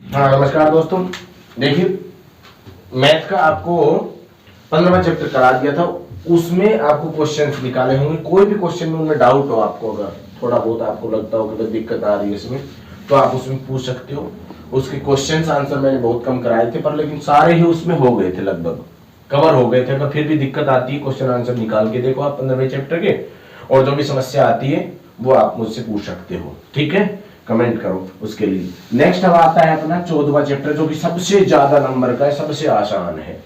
हाँ नमस्कार दोस्तों। देखिए मैथ का आपको 15वां चैप्टर करा दिया था, उसमें आपको क्वेश्चंस निकाले होंगे। कोई भी क्वेश्चन में उनमें डाउट हो आपको, अगर थोड़ा बहुत आपको लगता हो कि दिक्कत आ रही है इसमें, तो आप उसमें पूछ सकते हो। उसके क्वेश्चंस आंसर मैंने बहुत कम कराए थे, पर लेकिन सारे ही उसमें हो गए थे, लगभग कवर हो गए थे। अगर फिर भी दिक्कत आती है, क्वेश्चन आंसर निकाल के देखो आप 15वें चैप्टर के, और जो भी समस्या आती है वो आप मुझसे पूछ सकते हो। ठीक है, कमेंट करो उसके लिए। नेक्स्ट अब आता है अपना 14वां चैप्टर, जो कि सबसे ज्यादा नंबर का है, सबसे आसान है।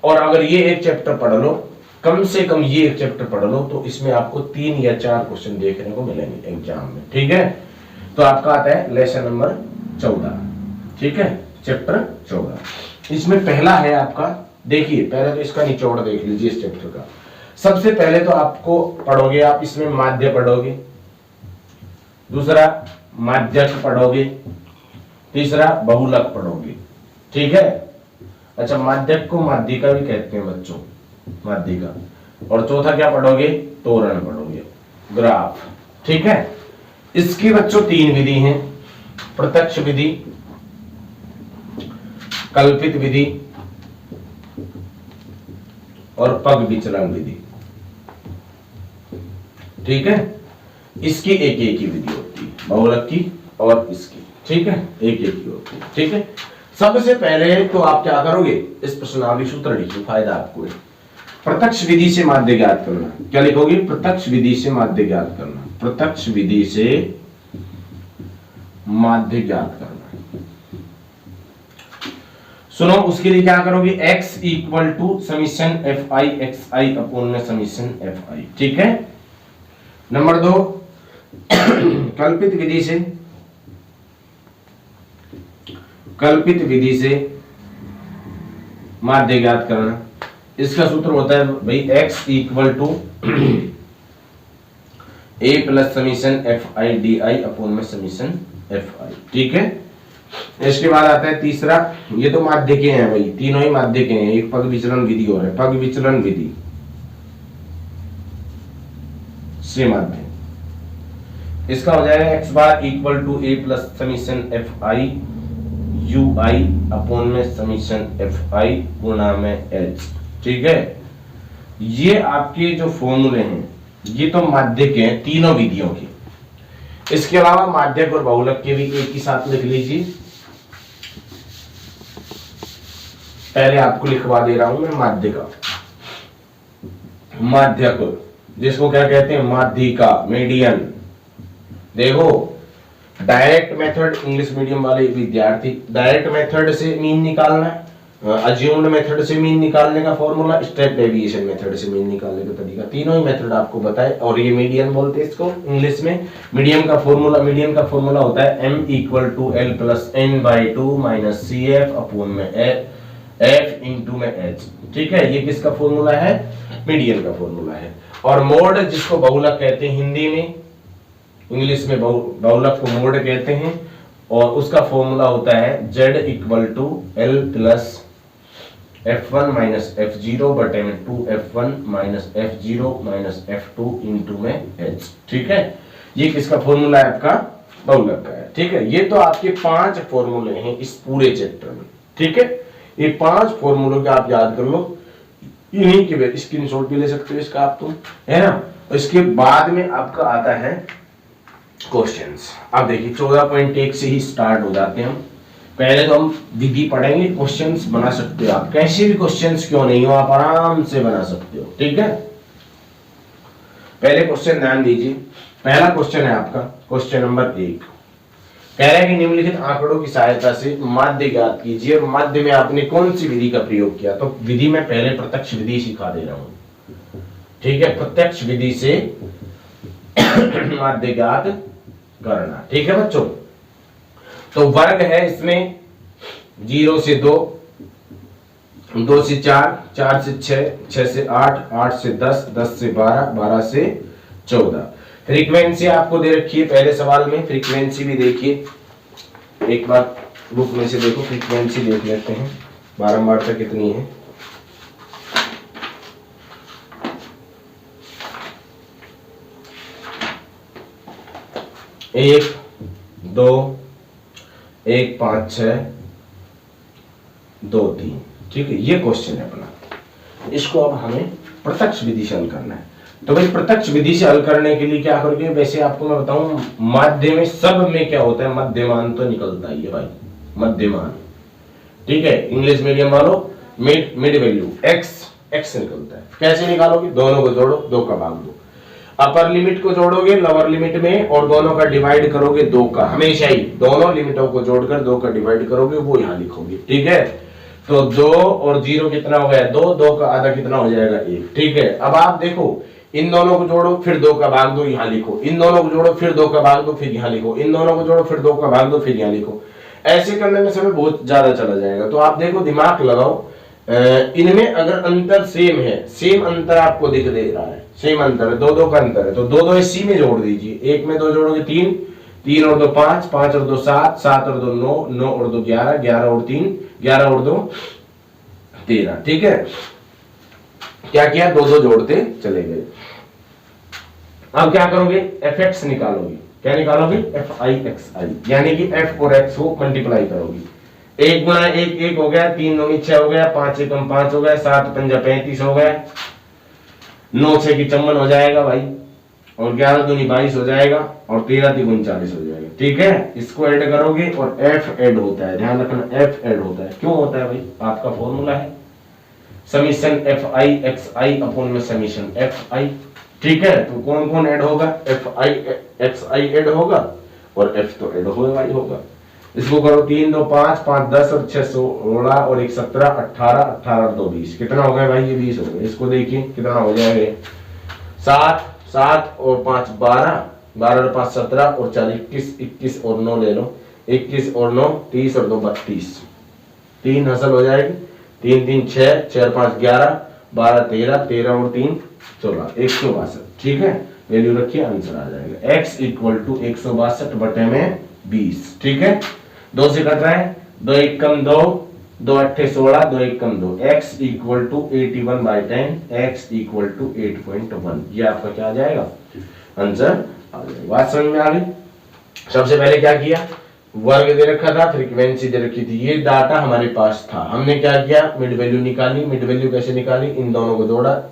और अगर ये एक चैप्टर पढ़ लो, कम से कम ये एक चैप्टर पढ़ लो, तो इसमें आपको 3 या 4 क्वेश्चन देखने को मिलेंगे एग्जाम में। ठीक है, तो आपका आता है लेसन नंबर 14। ठीक है, चैप्टर 14। इसमें पहला है आपका, देखिए पहले तो इसका निचोड़ देख लीजिए इस चैप्टर का। सबसे पहले तो आपको पढ़ोगे आप इसमें माध्य पढ़ोगे, दूसरा माध्यक पढ़ोगे, तीसरा बहुलक पढ़ोगे। ठीक है, अच्छा माध्यक को माध्यिका भी कहते हैं बच्चों, माध्यिका। और चौथा क्या पढ़ोगे, तोरण पढ़ोगे, ग्राफ। ठीक है, इसकी बच्चों 3 विधि हैं, प्रत्यक्ष विधि, कल्पित विधि और पग विचलन विधि। ठीक है, इसकी एक एक ही विधि होती है, बहुलक की और इसकी। ठीक है, एक एक ही होती है। ठीक है, सबसे पहले तो आप क्या करोगे, इस प्रश्नावली सूत्र लिखिए, फायदा आपको है। प्रत्यक्ष विधि से माध्य ज्ञात करना, क्या लिखोगे, प्रत्यक्ष विधि से माध्य ज्ञात करना, प्रत्यक्ष विधि से माध्य ज्ञात करना। सुनो, उसके लिए क्या करोगे, x equal to summation F I X I upon में समीशन एफ आई। ठीक है, नंबर 2 कल्पित विधि से, कल्पित विधि से माध्य ज्ञात करना। इसका सूत्र होता है भाई x equal to a plus summation F I D I upon में समीशन एफ आई। ठीक है, इसके बाद आता है तीसरा, ये तो माध्य के हैं भाई, तीनों ही माध्य के हैं। एक पग विचलन विधि और है, पग विचलन विधि से माध्य। इसका हो जाएगा x bar equal to a plus summation F I U I upon में समीशन एफ आई गुणा में h। ठीक है, ये आपके जो फॉर्मूले हैं ये तो माध्यक हैं तीनों विधियों के। इसके अलावा माध्यक और बहुलक के भी एक ही साथ लिख लीजिए। पहले आपको लिखवा दे रहा हूं मैं माध्य का, माध्यक जिसको क्या कहते हैं, माध्यिका, मीडियन। देखो डायरेक्ट मेथड, इंग्लिश मीडियम वाले विद्यार्थी डायरेक्ट मेथड से मीन निकालना है, अज्यूम्ड मेथड से मीन निकालने का फॉर्मूला, स्टेप डेविएशन मेथड से मीन निकालने का तरीका, तीनों ही मेथड आपको बताए। और ये मीडियन बोलते हैं इसको इंग्लिश में। मीडियम का फॉर्मूला होता है m equal to L plus N by two minus C F upon में एफ इंटू में एच। ठीक है, ये किसका फॉर्मूला है, मीडियन का फॉर्मूला है। और मोड जिसको बहुलक कहते हैं हिंदी में, इंग्लिश में बहुलक को मोड कहते हैं, और उसका फॉर्मूला होता है z equal to L plus f1 minus f0 बटे में 2f1 minus f0 minus f2 into में h। ठीक है, ये किसका फॉर्मूला है, आपका बहुलक का है। ठीक है, ये तो आपके 5 फॉर्मूले हैं इस पूरे चैप्टर में। ठीक है, ये 5 फॉर्मूलों के आप याद कर लो, इन्हीं के स्क्रीनशॉट भी ले सकते हो इसका आप, तुम है ना। इसके बाद में आपका आता है क्वेश्चंस। अब देखिए 14.1 से ही स्टार्ट हो जाते हैं हम। पहले तो हम विधि पढ़ेंगे, क्वेश्चंस बना सकते हो आप, कैसे भी क्वेश्चंस क्यों नहीं हो, आप आराम से बना सकते हो। ठीक है, पहले क्वेश्चन ध्यान दीजिए। पहला क्वेश्चन है आपका क्वेश्चन नंबर 1, कह रहा है कि निम्नलिखित आंकड़ों की सहायता से माध्य ज्ञात कीजिए। और माध्य में आपने कौन सी विधि का प्रयोग किया, तो विधि में पहले प्रत्यक्ष विधि सिखा दे रहा हूं। ठीक है, प्रत्यक्ष विधि से माध्य ज्ञात करना। ठीक है बच्चों, तो वर्ग है इसमें 0 से 2, 2 से 4, 4 से 6, 6 से 8, 8 से 10, 10 से 12, 12 से 14। फ्रीक्वेंसी आपको दे रखी है पहले सवाल में, फ्रीक्वेंसी भी देखिए एक बार बुक में से देखो, फ्रीक्वेंसी देख लेते हैं बारंबारता कितनी है। 1, 2, 1 5 6 2 3। ठीक है, ये क्वेश्चन है अपना। इसको अब हमें प्रत्यक्ष विधि से हल करना है। तो भाई प्रत्यक्ष विधि से हल करने के लिए क्या करोगे, वैसे आपको मैं बताऊं माध्य में सब में क्या होता है, मध्यमान तो निकलता ही है भाई, मध्यमान। ठीक है, इंग्लिश मीडियम वालों मिड वैल्यू एक्स निकलता है। कैसे निकालोगे, दोनों को जोड़ो, 2 का भाग दो, अपर लिमिट को जोड़ोगे लोअर लिमिट में और दोनों का डिवाइड करोगे 2 का, हमेशा ही दोनों लिमिटों को जोड़कर 2 का डिवाइड करोगे, वो यहां लिखोगे। ठीक है, तो 2 और 0 कितना हो गया 2, 2 का आधा कितना हो जाएगा 1। ठीक है, अब आप देखो इन दोनों को जोड़ो फिर 2 का भाग दो, यहां लिखो, इन दोनों को जोड़ो फिर 2 का भाग दो, फिर यहां लिखो, इन दोनों को जोड़ो फिर 2 का भाग दो, फिर यहां लिखो। ऐसे करने में समय बहुत ज्यादा चला जाएगा। तो आप देखो दिमाग लगाओ, इनमें अगर अंतर सेम है, सेम अंतर आपको दिख दे रहा है, सेम अंतर है, 2 का अंतर है, तो 2 इसी में जोड़ दीजिए। 1 में 2 जोड़ोगे 3, 3 और 2 5, 5 और 2 7, 7 और 2 9, 9 और 2 11, 11 और 3, 11 और 2 13। ठीक है, क्या किया, 2 जोड़ते चले गए। अब क्या करोगे, fx निकालोगे। क्या निकालोगे, fi यानी कि f और x को मल्टीप्लाई करोगे। 1 गुना 1 1 हो गया, 3 2 6 हो गया, 5 1 5 हो गया, 7 5 35 हो गया, 9 6 की 54 हो जाएगा भाई, और 11 दूनी 22 हो जाएगा, और 13 3 39 हो जाएगा। ठीक है, इसको ऐड करोगे और f ऐड होता है, ध्यान रखना f ऐड होता है। क्यों होता है भाई, आपका फॉर्मूला है समीशन fi xi अपॉन में समीशन fi। ठीक है, तो कौन कौन ऐड होगा, fi xi ऐड होगा और f तो ऐड होगा ही होगा। इसको करो 3 2 5 5 10 और 6 16 और 1 17 18 18 और 2 20, कितना हो गया भाई, ये 20 हो गया। इसको देखिए कितना हो जाएगा, 7 7 और 5 12, 12 और 5 17 और 4 21, 21 और 9 ले लो, 21 और 9 30 और 2 32, 3 हासिल हो जाएगी, 3 3 6 6 5 11 12 13 13 और 3 14, 162। ठीक है, वैल्यू रखिए, आंसर आ जाएगा x इक्वल टू 162 बटे में 20। ठीक है, 2 से कट रहा है, 2 1 कम 2, 2 8 16, 2 1 कम 2, x equal to 81/10, x equal to 8.1। ये आपका क्या आ जाएगा, आंसर आ जाएगा। बात समझ में आ गई। सबसे पहले क्या किया, वर्ग दे रखा था, फ्रीक्वेंसी दे रखी थी, ये डाटा हमारे पास था, हमने क्या किया, मिड वैल्यू निकाली। मिड वैल्यू कैसे निकाली, इन दोनों को जोड़ा,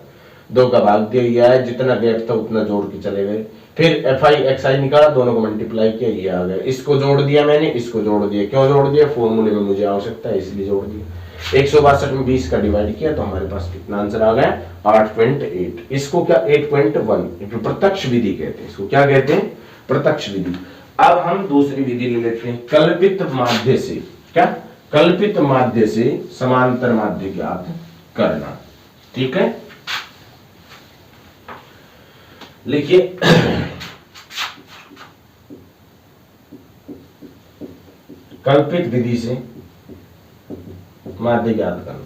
2 का भाग दिया है, जितना गैप था उतना जोड़ के चले गए। फिर fi xi निकाला, दोनों को मल्टीप्लाई किया, ये आ गया। इसको जोड़ दिया मैंने, इसको जोड़ दिया। क्यों जोड़ दिया, फॉर्मूले में मुझे आवश्यकता है इसलिए जोड़ दिया। 162 में 20 का डिवाइड किया तो हमारे पास कितना आंसर आ गया, 8.8। इसको क्या 8.1 प्रत्यक्ष विधि कहते हैं, इसको क्या कहते हैं, प्रत्यक्ष विधि। अब हम दूसरी विधि ले लेते हैं, कल्पित माध्य से। क्या, कल्पित माध्य से समांतर माध्य ज्ञात करना। ठीक है, लिखिए कल्पित विधि से माध्य ज्ञात करना।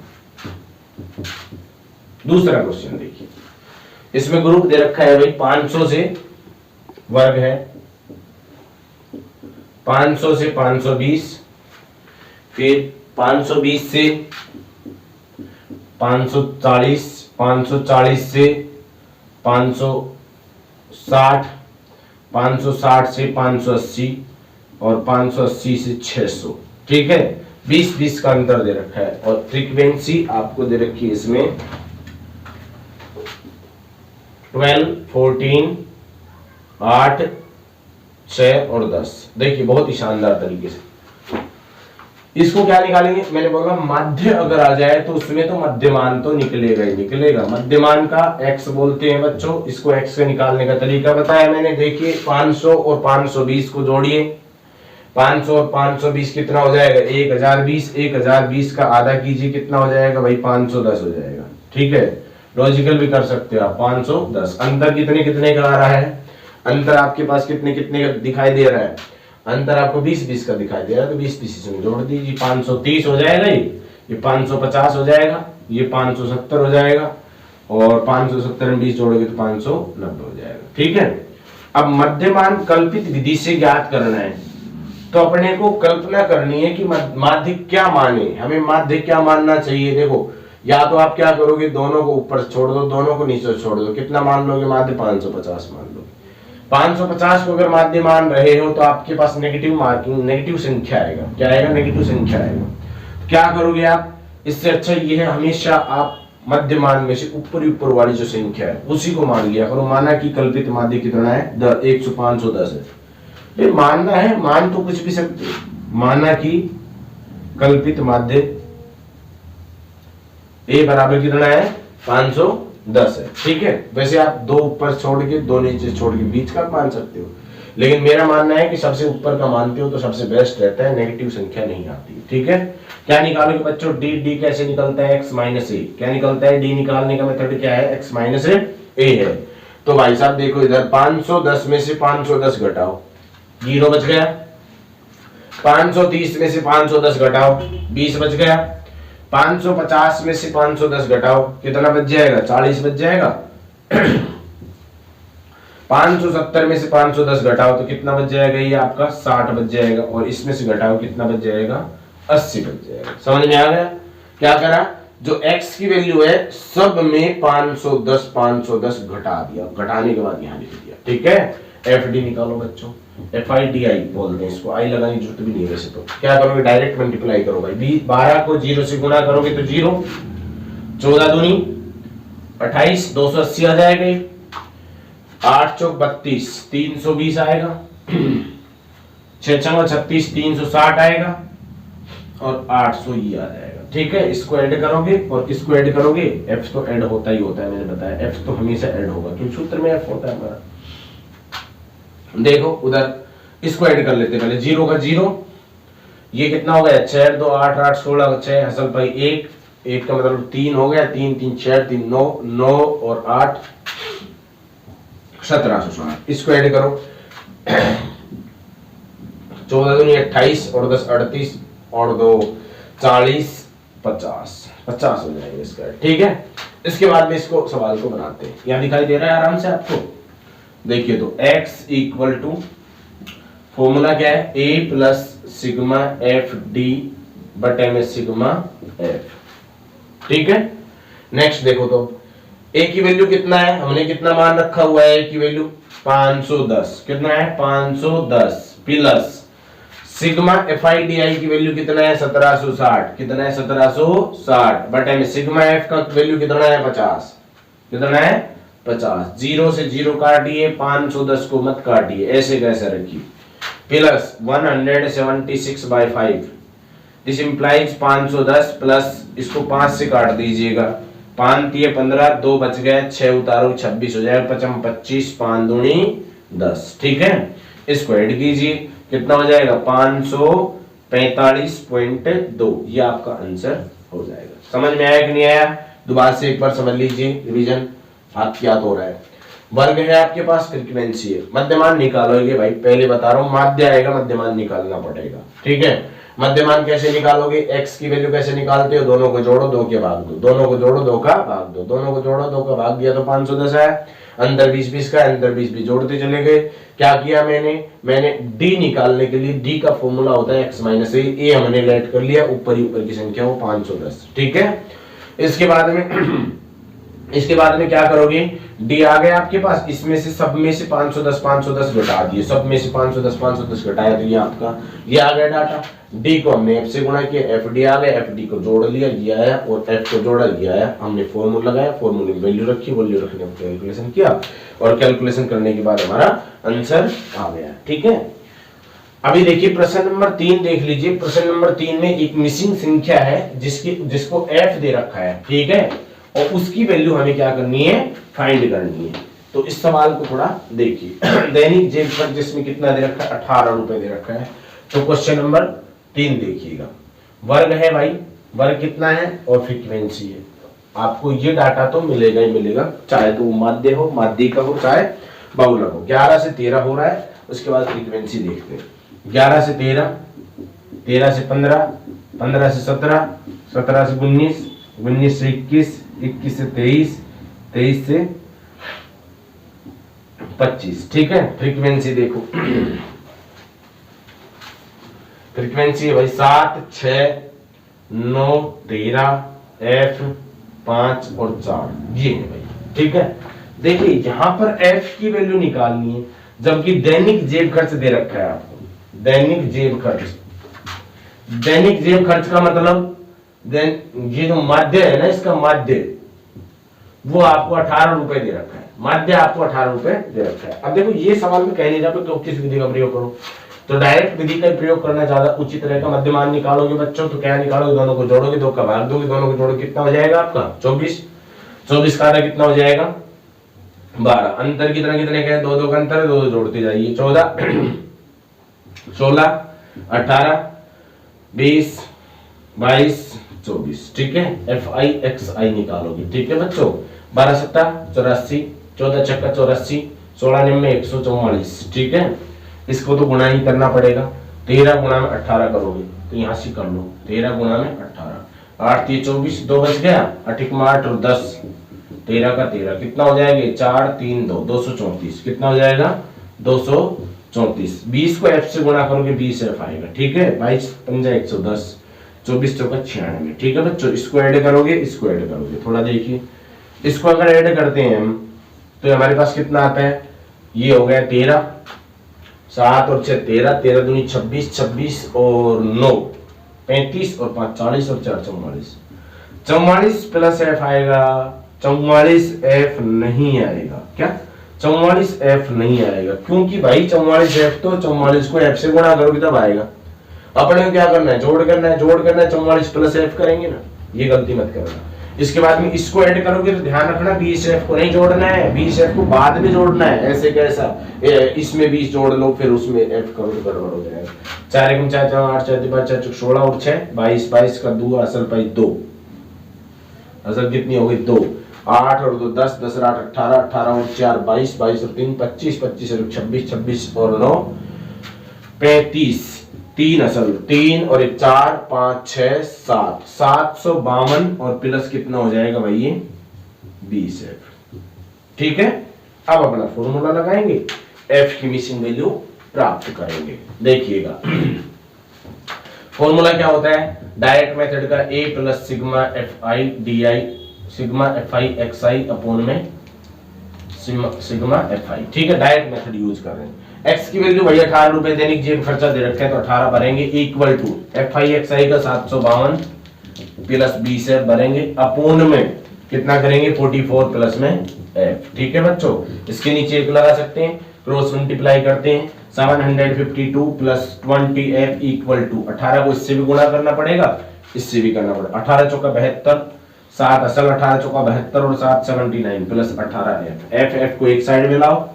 दूसरा क्वेश्चन देखिए, इसमें ग्रुप दे रखा है भाई 500 से वर्ग है, 500 से 520, फिर 520 से 540, 540 से 560, 560 से 580 और 580 से 600। ठीक है, 20-20 का अंतर दे रखा है, और फ्रीक्वेंसी आपको दे रखी है इसमें 12, 14, 8, 6 और 10। देखिए बहुत ही शानदार तरीके से इसको क्या निकालेंगे, मैंने बोला माध्य अगर आ जाए तो उसमें तो मध्यमान तो निकलेगा ही निकलेगा। मध्यमान का x बोलते हैं बच्चों, इसको x से निकालने का तरीका बताया मैंने। देखिए 500 और 520 को जोड़िए, 500 और 520 कितना हो जाएगा, 1020, 1020 का आधा कीजिए, कितना हो जाएगा भाई, 510 हो जाएगा। ठीक है, लॉजिकल भी कर सकते हो आप, 510। अंतर कितने कितने का आ रहा है, अंतर आपके पास कितने कितने का दिखाई दे रहा है, अंतर आपको 20-20 का दिखाई दे रहा है, तो 20-20 इसमें जोड़ दीजिए, 530 हो जाएगा, ये 550 हो जाएगा, ये 570 हो जाएगा, और 570 में 20 जोड़ोगे तो 590 हो जाएगा। ठीक है, अब मध्यमान कल्पित विधि से ज्ञात करना है, तो अपने को कल्पना करनी है कि माध्य क्या माने, हमें माध्य क्या मानना चाहिए। देखो, या तो आप क्या करोगे, दोनों को ऊपर छोड़ दो, दोनों को नीचे छोड़ दो, कितना मान लोगे माध्य, 550 मान लोगे। 550 को अगर माध्य मान रहे हो तो आपके पास नेगेटिव मार्किंग, नेगेटिव संख्या आएगा। क्या आएगा? नेगेटिव संख्या आएगा। तो क्या करोगे आप? इससे अच्छा ये है हमेशा आप मध्य मान में से ऊपर वाली जो संख्या है उसी को मान लिया करो। माना कि कल्पित माध्य कितना है? 510 है। मानना है, मान तो कुछ भी सकते हो। माना कि कल्पित माध्य ए बराबर कितना है? 510 है। ठीक है, वैसे आप दो ऊपर छोड़ के दो नीचे छोड़ के बीच का मान सकते हो, लेकिन मेरा मानना है कि सबसे ऊपर का मानते हो तो सबसे बेस्ट रहता है, नेगेटिव संख्या नहीं आती। ठीक है, क्या निकालोगे बच्चों? डी। डी कैसे निकलता है? x माइनस ए। क्या निकलता है? डी निकालने का मेथड क्या है? x माइनस ए है। तो भाई साहब देखो इधर 510 में से 510 घटाओ, 0 बच गया। 530 में से 510 घटाओ, 20 बच गया। 550 में से 510 घटाओ, कितना बच जाएगा? 40 बच जाएगा। 570 में से 510 घटाओ तो कितना बच जाएगा? ये आपका 60 बच जाएगा। और इसमें से घटाओ कितना बच जाएगा? 80 बच जाएगा। समझ में आ गया? क्या करा? जो x की वैल्यू है सब में 510 घटा दिया, घटाने के बाद यहां लिख दिया। ठीक है, एफ डी निकालो बच्चों। FIDI बोलते हैं इसको, आई लगाने की जरूरत भी नहीं है वैसे तो। क्या करोगे? डायरेक्ट मल्टीप्लाई करो भाई। 12 को 0 से गुणा करोगे तो 0, 14 दूनी 28, 280 आ जाएगा। 8 चौक 32, 320 आएगा। 6 छंगा 36, 360 आएगा। और 800 ये आ जाएगा। ठीक है, इसको ऐड करोगे और इसको ऐड करोगे। एफ तो ऐड होता ही होता है, मैंने बताया एफ तो हमेशा ऐड होगा क्योंकि सूत्र में एफ होता है हमारा। देखो उधर इसको ऐड कर लेते पहले। 0 का 0, ये कितना हो गया? 6 2 8 8 16 6 हसल भाई 1 का मतलब 3 हो गया। 3 3 6 3 9 9 और 8 1760। इसको ऐड करो। 14 दूनी 28 और 10 38 और 2 40 50 हो जाएगा इसका। ठीक है, इसके बाद में इसको सवाल को बनाते हैं। यहां दिखाई दे रहा है आराम से आपको? देखिए तो x इक्वल टू फॉर्मूला क्या है? a plus sigma F D बटे में सिग्मा एफ। ठीक है, नेक्स्ट देखो तो a की वैल्यू कितना है? हमने कितना मान रखा हुआ है? a की वैल्यू 510। कितना है? 510 प्लस सिग्मा FIDI की वैल्यू कितना है? 1760। कितना है? 1760 बटे में सिग्मा एफ का वैल्यू कितना है? 50। कितना है? 50। 0 से 0 काटिए, 510 को मत काटिए, ऐसे कैसे रखिए। प्लस 176/5। दिस इंप्लाइज 510 प्लस इसको 5 से काट दीजिएगा। 5 3 15, 2 बच गए, 6 उतारो 26 हो जाएगा। 55 25, 5 दूनी 10। ठीक है, इसको ऐड कीजिए, कितना हो जाएगा? 545.2। ये आपका आंसर हो जाएगा। समझ में आया कि नहीं आया? दोबारा से एक बार समझ लीजिए, रिवीजन आपकी याद हो रहा है। वर्ग है आपके पास, फ्रीक्वेंसी है, मध्यमान निकालोगे भाई। पहले बता रहा हूं, माध्य आएगा, मध्यमान निकालना पड़ेगा। ठीक है, मध्यमान कैसे निकालोगे? x की वैल्यू कैसे निकालते हो? दोनों को जोड़ो, 2 के भाग दो। दोनों को जोड़ो, 2 का भाग दो। दोनों को जोड़ो, 2 का भाग दिया तो 510 है। अंदर 20 20 का, अंदर 20 20 जोड़ते चले गए। क्या किया मैंने d निकालने के लिए, d का फॉर्मूला होता है x माइनस ए। हमने लेट कर लिया, ऊपर ही ऊपर की संख्या वो 510। ठीक है, इसके बाद में क्या करोगे? d आ गया आपके पास, इसमें से सब में से 510 घटा दिए। सब में से 510 घटाया तो ये आपका ये आ गया डाटा। d को हमने f से गुणा किया, fd आ गया। fd को जोड़ लिया, ये आया, और f को जोड़ा, ये आया। हमने फॉर्मूला लगाया, फॉर्मूले में वैल्यू रखी, वैल्यू रखने में कैलकुलेशन किया, और कैलकुलेशन करने के बाद हमारा आंसर आ गया। ठीक है, अभी देखिए प्रश्न नंबर 3 देख लीजिए। प्रश्न नंबर 3 में एक मिसिंग संख्या है जिसको f दे रखा है। ठीक है, और उसकी वैल्यू हमें क्या करनी है? फाइंड करनी है। तो इस सवाल को थोड़ा देखिए। दैनिक जेब पर जिसमें कितना दे रखा है? 18 रुपए दे रखा है। तो क्वेश्चन नंबर 3 देखिएगा। वर्ग है भाई, वर्ग कितना है और फ्रीक्वेंसी है। आपको ये डाटा तो मिलेगा ही मिलेगा, चाहे तो माध्य हो, माध्य का हो, चाहे बहुलक हो। 11 से 13 हो रहा है। उसके बाद फ्रीक्वेंसी देखते हैं। 11 से 13, 13 से 15, 15 से 17, 17 से 19, 19 से 21, 21 से 23, 23 से 25। ठीक है, फ्रीक्वेंसी देखो। फ्रीक्वेंसी है भाई 7 6 9 13 F 5 और 4, ये है भाई। ठीक है, देखिए यहां पर F की वैल्यू निकालनी है। जबकि दैनिक जेब खर्च दे रखा है आपको। दैनिक जेब खर्च, दैनिक जेब खर्च का मतलब ये जो माध्य है ना, इसका माध्य वो आपको 18 रुपए दे रखा है। माध्य आपको 18 रुपए दे रखा है। अब देखो ये सवाल में कह नहीं रहा तो किस विधि का प्रयोग करो, तो डायरेक्ट विधि का प्रयोग करना ज्यादा उचित रहेगा। मध्यमान निकालोगे बच्चों तो क्या निकालोगे, दोनों को जोड़ोगे, दो का भाग दोगे, दोनों को जोड़ोगे, कितना हो जाएगा आपका 24। 24 का आधा कितना हो जाएगा 12। अंतर की तरह कितने कहे, दो दो का अंतर है, दो दो जोड़ते जाइए, 14 16 18 20 22 24। ठीक है, FI निकालोगे। ठीक है बच्चों, 12 सत्ता 84, 14 छक्का 84, 16 निम्न 144। ठीक है, इसको तो गुणा ही करना पड़ेगा। 13 गुणा में 18 करोगे तो यहाँ से कर लो, 13 गुणा में 18, 8 3 24, 2 बच गया, 8 में 8 और 10, 13 का 13 कितना हो जाएगा 4 3 2 234। कितना हो जाएगा 234। 20 को f से गुणा करोगे 20 f आएगा। ठीक है, 22 पंजा 110, 24 चौका 96। ठीक है बच्चों, इसको ऐड करोगे, इसको ऐड करोगे, थोड़ा देखिए, इसको अगर ऐड करते हैं हम तो हमारे पास कितना आता है, ये हो गया 13, 7 और 6 13, 13 दूनी 26, 26 और 9 35 और 5 40 और 4 44। 44 प्लस f आएगा, 44 f नहीं आएगा। क्या 44 f नहीं आएगा? क्योंकि भाई 44 f तो 44 को f से गुणा करोगे तब आएगा। अपने क्या करना है, जोड़ करना है, जोड़ करना है, 44 प्लस f करेंगे ना, ये गलती मत करना। इसके बाद में इसको ऐड करोगे तो ध्यान रखना 20 f को नहीं जोड़ना है, 20 f को बाद में जोड़ना है। ऐसे कैसा, इसमें 20 जोड़ लो फिर उसमें f करो तो गड़बड़ हो जाएगा। 4 1 4 4 8 4 5 4 16 और 6 22, 22 का 2 असल पाई 2, असल कितनी हो गई 2, 8 और 2 10, 10 और 8 18, 18 और 4 22, 22 और 3 25, 25 और 26, 26 और 9 35, 3 असल 3 और 1 4 5 6 7, 752 और प्लस कितना हो जाएगा भाई ये 20 f। ठीक है, अब अपना फॉर्मूला लगाएंगे, f की मिसिंग वैल्यू प्राप्त करेंगे। देखिएगा फॉर्मूला क्या होता है, डायरेक्ट मेथड का a plus sigma fi di, sigma fi xi upon में सिग्मा fi। ठीक है, डायरेक्ट मेथड यूज कर रहे हैं। x की वैल्यू भैया 18 रुपए दैनिक जेब खर्चा दे रखे हैं तो 18 भरेंगे, इक्वल टू fi xi का 752 प्लस 20 f भरेंगे, अपॉन में कितना करेंगे 44 प्लस में f। ठीक है बच्चों, इसके नीचे एक लगा सकते हैं, क्रॉस मल्टीप्लाई करते हैं, 752 प्लस 20f इक्वल टू 18 को इससे भी गुणा करना पड़ेगा, इससे भी करना पड़ेगा, 18 चौका 72, 7 असल 18 चौका 72 और 7 79 प्लस 18f। f को एक साइड में लाओ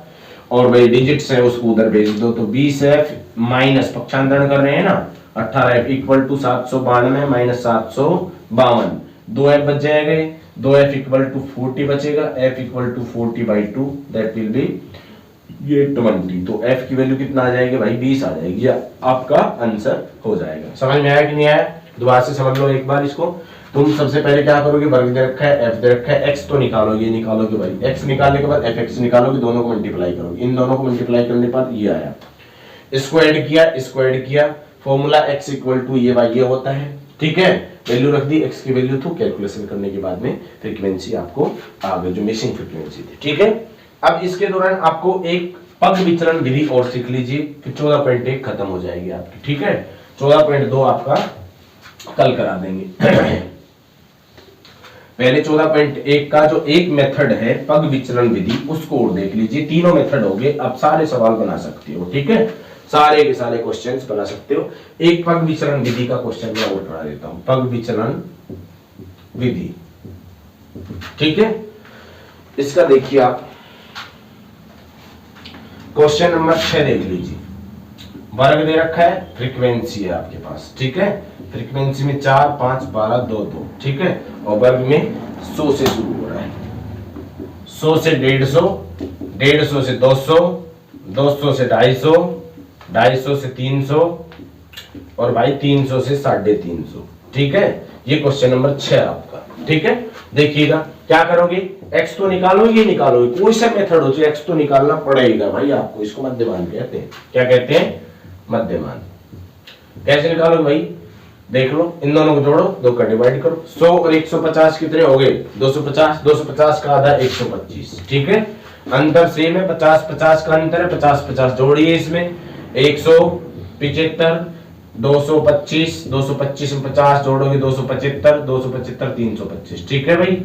और भाई डिजिट्स है उसको उधर भेज दो, तो 20f माइनस पक्षांतरण कर रहे हैं ना, 18f equal to 792 minus 752, 2f बच जाएगा, 2f इक्वल टू 40 बचेगा, f equal to 40/2 that will be ये 20। तो f की वैल्यू कितना आ जाएगी भाई 20 आ जाएगी, आपका आंसर हो जाएगा। समझ में आया कि नहीं आया, दोबारा से समझ लो एक बार इसको। तुम सबसे पहले क्या करोगे, वर्ग दे रखा है, f दे रखा है, x तो निकालोगे, निकालोगे भाई, x निकालने के बाद fx निकालोगे, दोनों को मल्टीप्लाई करोगे, इन दोनों को मल्टीप्लाई करने पर ये आया, इसको ऐड किया, इसको ऐड किया, फॉर्मूला x इक्वल टू ये भाई ये होता है। ठीक है, वैल्यू रख दी, x की वैल्यू तो कैलकुलेशन करने के बाद में फ्रीक्वेंसी आपको आ गई जो मिसिंग फ्रीक्वेंसी थी। ठीक है, अब इसके दौरान आपको एक पग विचलन विधि और सीख लीजिए कि 14.1 खत्म हो जाएगी आपकी। ठीक है, 14.2 आपका कल करा देंगे। पहले 14.1 का जो एक मेथड है पग विचलन विधि उसको और देख लीजिए, तीनों मेथड हो गए, अब सारे सवाल बना सकते हो। ठीक है, सारे के सारे क्वेश्चंस बना सकते हो। एक पग विचलन विधि का क्वेश्चन मैं और बना देता हूं, पग विचलन विधि। ठीक है, इसका देखिए आप क्वेश्चन नंबर 6 देख लीजिए, वर्ग दे रखा है, फ्रीक्वेंसी है आपके पास। ठीक है, फ्रीक्वेंसी में 4 5 12 2 2। ठीक है, और वर्ग में 100 से शुरू हो रहा है, 100 से 150, 150 से 200, 200 से 250, 250 से 300 और भाई 300 से 350। ठीक है, ये क्वेश्चन नंबर 6 आपका। ठीक है, देखिएगा क्या करोगे, x तो निकालोगे ही निकालोगे, कोई सा मेथड हो तो x तो निकालना पड़ेगा भाई आपको, इसको मध्यमान कहते हैं। क्या कहते हैं, मध्यमान। कैसे निकालोगे भाई, देख लो, इन दोनों को जोड़ो, 2 का डिवाइड करो, 100 और 150 कितने हो गए 250, 250 का आधा 125। ठीक है, अंतर सेम है, 50-50 का अंतर है, 50-50 जोड़िए इसमें 175, 225, 225 में 50 जोड़ोगे 275, 275 325। ठीक है भाई,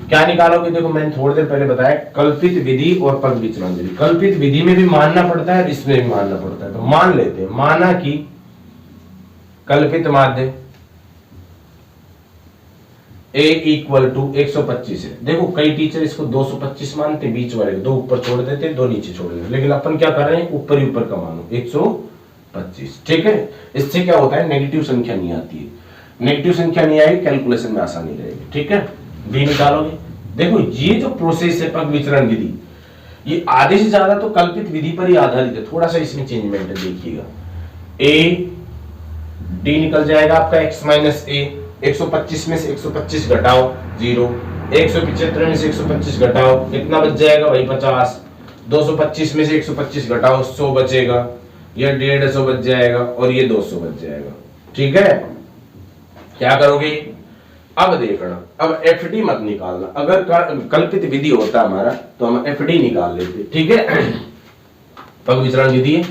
क्या निकालोगे? देखो मैंने थोड़ी देर पहले बताया कल्पित विधि और पग विचलन विधि। कल्पित विधि में भी मानना पड़ता है, इसमें भी मानना पड़ता है। तो मान लेते हैं, माना कि कल्पित माध्य a इक्वल टू 125 है। देखो कई टीचर इसको 225 मानते, बीच वाले दो ऊपर छोड़ देते, दो नीचे छोड़ देते, लेकिन अपन क्या कर रहे हैं, ऊपर ही ऊपर का मानो 125। ठीक है, इससे क्या होता है, नेगेटिव संख्या नहीं आती है। नेगेटिव संख्या नहीं आएगी, कैलकुलेशन में आसानी रहेगी। ठीक है, डी निकालोगे। देखो ये जो प्रोसेस है पग विचलन विधि, ये आधे से ज्यादा तो कल्पित विधि पर ही आधारित है। थोड़ा सा इसमें चेंजमेंट है, देखिएगा। ए डी निकल जाएगा आपका x माइनस ए। 125 में से 125 घटाओ 0, 175 में से 125 घटाओ, कितना बच जाएगा भाई 50। 225 में से 125 घटाओ 100 बचेगा, ये 150 बच जाएगा और ये 200 बच जाएगा। ठीक है, क्या करोगे अब देखना, अब एफ डी मत निकालना। अगर कल्पित विधि होता हमारा तो हम एफ डी निकाल लेते। ठीक है, पग विचलन विधि है,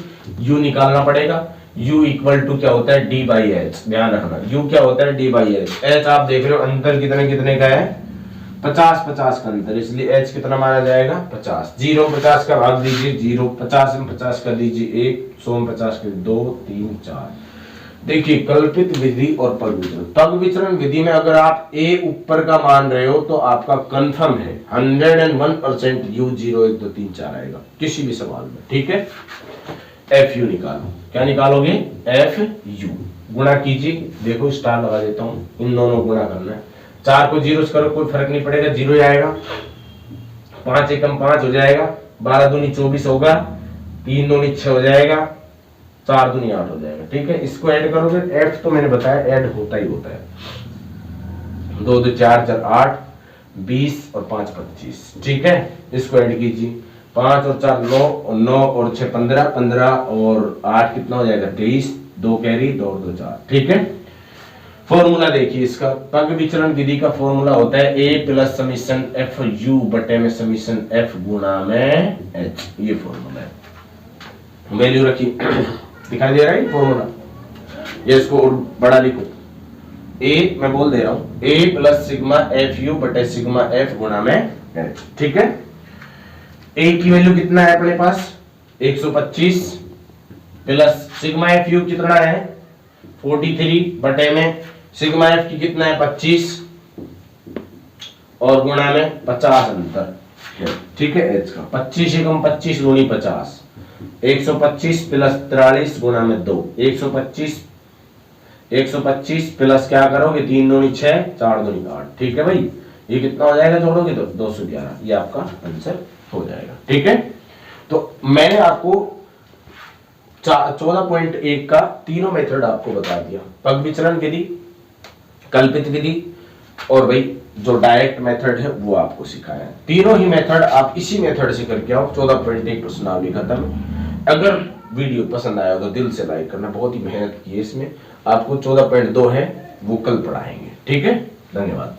u निकालना पड़ेगा। u इक्वल टू क्या होता है, डी बाई एच। ध्यान रखना, u क्या होता है, डी बाई एच। h आप देख रहे हो अंतर कितने कितने का है, 50-50 का अंतर, इसलिए h कितना माना जाएगा 50। 0 50 का भाग दीजिए 0, 50 में 50 कर दीजिए 1, 100 में 50 कर 2, 3, 4। देखिए कल्पित विधि और पग विचलन। पग विचलन विधि में अगर आप a ऊपर का मान रहे हो तो आपका कंफर्म है 101% u 0 1 2 3 4 आएगा किसी भी सवाल में। ठीक है, एफ यू निकालो। क्या निकालोगे, एफ यू। गुणा कीजिए, देखो स्टार लगा देता हूं, इन दोनों गुणा करना है। 4 को 0 से करो कोई फर्क नहीं पड़ेगा, 0 ही आएगा। 5 एकम 5 हो जाएगा, 12 दूनी 24 होगा, 3 दूनी 6 हो जाएगा, 4 दूनी 8 हो जाएगा। ठीक है, इसको ऐड करोगे, एफ तो मैंने बताया ऐड होता ही होता है। 2 2 4 4 8, 20 और 5 25। ठीक है, इसको ऐड कीजिए, 5 और 4 9 और 9 और 6 15, 15 और 8 कितना हो जाएगा 23, 2 कैरी 2 और 2 4। ठीक है, फॉर्मूला देखिए इसका, पग विचलन विधि का फॉर्मूला होता है a plus summation F you बटे में समीशन एफ गुणा में h। ये फॉर्मूला है, वैल्यू रखिए, दिखाई दे रहा है फॉर्मूला, ये इसको बड़ा लिखो। a मैं बोल दे रहा हूं, a plus sigma F you बटे सिग्मा एफ गुणा में h। ठीक है, a की वैल्यू कितना है अपने पास 125 प्लस सिग्मा एफ यू कितना है 43 बटे में सिग्मा एफ की कितना है 25 और गुणा में 50 अंतर है। ठीक है, एच का 25 एकम 25 दूनी 50, 125 प्लस 43 गुणा में 2, 125 प्लस क्या करोगे 3 दूनी 6, 4 दूनी 8। ठीक है भाई, ये कितना हो जाएगा जोड़ोगे तो 211, ये आपका आंसर हो जाएगा। ठीक है, तो मैंने आपको 14.1 का तीनों मेथड आपको बता दिया, पग विचलन विधि, कल्पित विधि और भाई जो डायरेक्ट मेथड है वो आपको सिखाया है। तीनों ही मेथड आप इसी मेथड से करके आओ। 14.1 प्रश्नावली खत्म। अगर वीडियो पसंद आया तो दिल से लाइक करना, बहुत ही मेहनत की है इसमें। आपको 14.2 है वो कल पढ़ाएंगे। ठीक है, धन्यवाद।